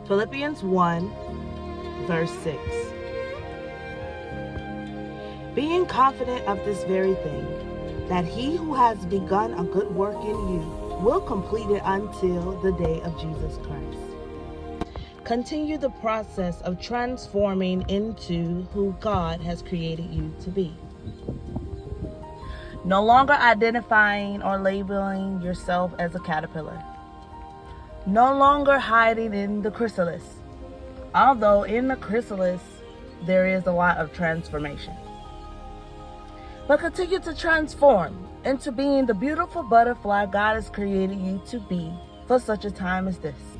Philippians 1, verse 6. Being confident of this very thing, that he who has begun a good work in you will complete it until the day of Jesus Christ. Continue the process of transforming into who God has created you to be. No longer identifying or labeling yourself as a caterpillar. No longer hiding in the chrysalis, although in the chrysalis there is a lot of transformation. But continue to transform into being the beautiful butterfly God has created you to be for such a time as this.